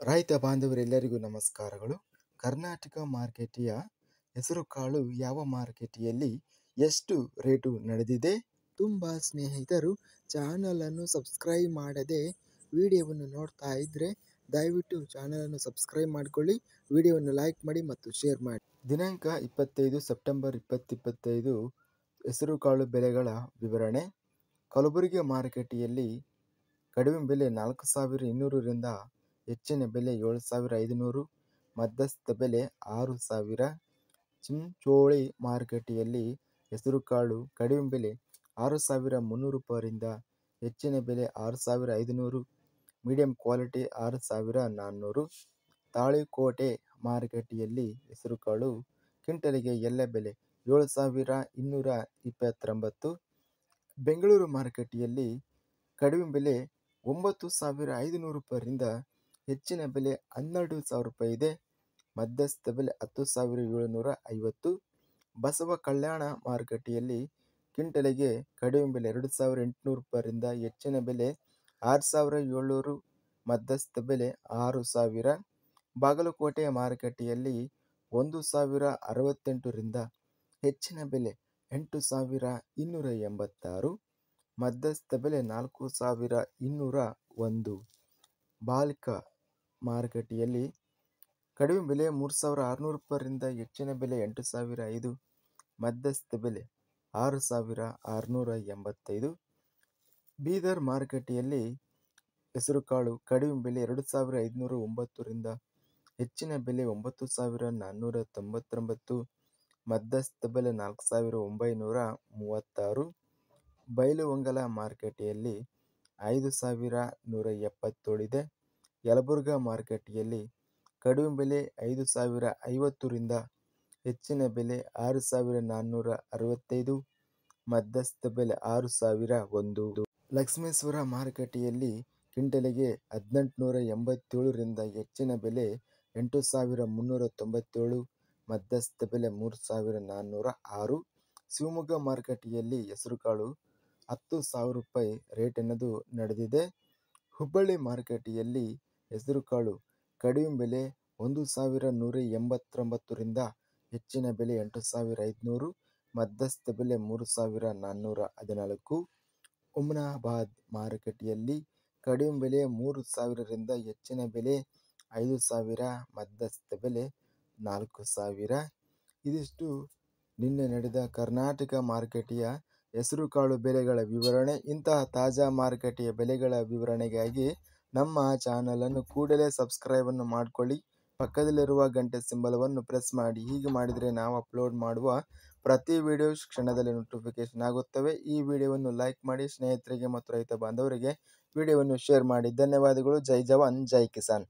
ರೈತ ಬಾಂಧವರೆಲ್ಲರಿಗೂ ನಮಸ್ಕಾರಗಳು. ಕರ್ನಾಟಕ ಮಾರುಕಟ್ಟೆಯ ಹೆಸರುಕಾಳು ಯಾವ ಮಾರುಕಟ್ಟೆಯಲ್ಲಿ ಎಷ್ಟು ರೇಟು ನಡೆದಿದೆ? ತುಂಬ ಸ್ನೇಹಿತರು ಚಾನಲನ್ನು ಸಬ್ಸ್ಕ್ರೈಬ್ ಮಾಡದೆ ವಿಡಿಯೋವನ್ನು ನೋಡ್ತಾ ಇದ್ದರೆ ದಯವಿಟ್ಟು ಚಾನಲನ್ನು ಸಬ್ಸ್ಕ್ರೈಬ್ ಮಾಡಿಕೊಳ್ಳಿ, ವಿಡಿಯೋವನ್ನು ಲೈಕ್ ಮಾಡಿ ಮತ್ತು ಶೇರ್ ಮಾಡಿ. ದಿನಾಂಕ 25 ಸೆಪ್ಟೆಂಬರ್ 2025 ಹೆಸರುಕಾಳು ಬೆಲೆಗಳ ವಿವರಣೆ. ಕಲಬುರಗಿ ಮಾರುಕಟ್ಟೆಯಲ್ಲಿ ಕಡಿಮೆ ಬೆಲೆ 4,200 ರಿಂದ ಹೆಚ್ಚಿನ ಬೆಲೆ 7,500, ಮಧ್ಯಸ್ಥ ಬೆಲೆ 6,000. ಚಿಂಚೋಳಿ ಮಾರುಕಟ್ಟೆಯಲ್ಲಿ ಹೆಸರುಕಾಳು ಕಡಿಮೆ ಬೆಲೆ 6,300 ರೂಪಾಯಿಯಿಂದ ಹೆಚ್ಚಿನ ಬೆಲೆ 6,500, ಮೀಡಿಯಂ ಕ್ವಾಲಿಟಿ 6,400. ತಾಳಿಕೋಟೆ ಮಾರುಕಟ್ಟೆಯಲ್ಲಿ ಹೆಸರುಕಾಳು ಕ್ವಿಂಟಲಿಗೆ ಎಲ್ಲ ಬೆಲೆ 7,229. ಬೆಂಗಳೂರು ಮಾರುಕಟ್ಟೆಯಲ್ಲಿ ಕಡಿಮೆ ಬೆಲೆ 9,500 ರೂಪಾಯಿಯಿಂದ ಹೆಚ್ಚಿನ ಬೆಲೆ 12,000 ರೂಪಾಯಿ ಇದೆ. ಮಧ್ಯಸ್ಥ ಬೆಲೆ 10,750. ಬಸವ ಕಲ್ಯಾಣ ಮಾರುಕಟ್ಟೆಯಲ್ಲಿ ಕ್ವಿಂಟಲಿಗೆ ಕಡಿಮೆ ಬೆಲೆ 2,800 ರೂಪಾಯಿಯಿಂದ ಹೆಚ್ಚಿನ ಬೆಲೆ 6,700, ಮಧ್ಯಸ್ಥ ಬೆಲೆ 6,000. ಬಾಗಲಕೋಟೆ ಮಾರುಕಟ್ಟೆಯಲ್ಲಿ 1,068 ರಿಂದ ಹೆಚ್ಚಿನ ಬೆಲೆ 8,286, ಮಧ್ಯಸ್ಥ ಬೆಲೆ 4,201. ಬಾಲ್ಕ ಮಾರುಕಟ್ಟೆಯಲ್ಲಿ ಕಡಿಮೆ ಬೆಲೆ 3,600 ರೂಪಾಯಿಯಿಂದ ಹೆಚ್ಚಿನ ಬೆಲೆ 8,005, ಮಧ್ಯಸ್ಥ ಬೆಲೆ 6,685. ಬೀದರ್ ಮಾರುಕಟ್ಟೆಯಲ್ಲಿ ಹೆಸರುಕಾಳು ಕಡಿಮೆ ಬೆಲೆ 2,509 ರಿಂದ ಹೆಚ್ಚಿನ ಬೆಲೆ 9,499, ಮಧ್ಯಸ್ಥ ಬೆಲೆ 4,936. ಬೈಲುಹೊಂಗಲ ಮಾರುಕಟ್ಟೆಯಲ್ಲಿ 5,177 ಇದೆ. ಯಲಬುರ್ಗಾ ಮಾರುಕಟ್ಟೆಯಲ್ಲಿ ಕಡಿಮೆ ಬೆಲೆ 5,050 ರಿಂದ ಹೆಚ್ಚಿನ ಬೆಲೆ 6,465, ಮಧ್ಯಸ್ಥ ಬೆಲೆ 6,001. ಲಕ್ಷ್ಮೇಶ್ವರ ಮಾರುಕಟ್ಟೆಯಲ್ಲಿ ಕ್ವಿಂಟಲಿಗೆ 1,887 ರಿಂದ ಹೆಚ್ಚಿನ ಬೆಲೆ 8,397, ಮಧ್ಯಸ್ಥ ಬೆಲೆ 3,406. ಶಿವಮೊಗ್ಗ ಮಾರುಕಟ್ಟೆಯಲ್ಲಿ ಹೆಸರುಕಾಳು 10,000 ರೂಪಾಯಿ ರೇಟಿನದು ನಡೆದಿದೆ. ಹುಬ್ಬಳ್ಳಿ ಮಾರುಕಟ್ಟೆಯಲ್ಲಿ ಹೆಸರುಕಾಳು ಕಡಿಮೆ ಬೆಲೆ 1,189 ರಿಂದ ಹೆಚ್ಚಿನ ಬೆಲೆ 8,500, ಮಧ್ಯಸ್ಥ ಬೆಲೆ 3,414. ಹುಮನಾಬಾದ್ ಮಾರುಕಟ್ಟೆಯಲ್ಲಿ ಕಡಿಮೆ ಬೆಲೆ 3,000 ರಿಂದ ಹೆಚ್ಚಿನ ಬೆಲೆ 5,000, ಮಧ್ಯಸ್ಥ ಬೆಲೆ 4,000. ಇದಿಷ್ಟು ನಿನ್ನೆ ನಡೆದ ಕರ್ನಾಟಕ ಮಾರುಕಟ್ಟೆಯ ಹೆಸರುಕಾಳು ಬೆಲೆಗಳ ವಿವರಣೆ. ಇಂತಹ ತಾಜಾ ಮಾರುಕಟ್ಟೆಯ ಬೆಲೆಗಳ ವಿವರಣೆಗಾಗಿ ನಮ್ಮ ಚಾನಲನ್ನು ಕೂಡಲೇ ಸಬ್ಸ್ಕ್ರೈಬನ್ನು ಮಾಡಿಕೊಳ್ಳಿ, ಪಕ್ಕದಲ್ಲಿರುವ ಗಂಟೆ ಸಿಂಬಲವನ್ನು ಪ್ರೆಸ್ ಮಾಡಿ. ಹೀಗೆ ಮಾಡಿದರೆ ನಾವು ಅಪ್ಲೋಡ್ ಮಾಡುವ ಪ್ರತಿ ವಿಡಿಯೋ ಕ್ಷಣದಲ್ಲಿ ನೋಟಿಫಿಕೇಶನ್ ಆಗುತ್ತವೆ. ಈ ವಿಡಿಯೋವನ್ನು ಲೈಕ್ ಮಾಡಿ, ಸ್ನೇಹಿತರಿಗೆ ಮತ್ತು ರೈತ ಬಾಂಧವರಿಗೆ ವಿಡಿಯೋವನ್ನು ಶೇರ್ ಮಾಡಿ. ಧನ್ಯವಾದಗಳು. ಜೈ ಜವಾನ್ ಜೈ ಕಿಸಾನ್.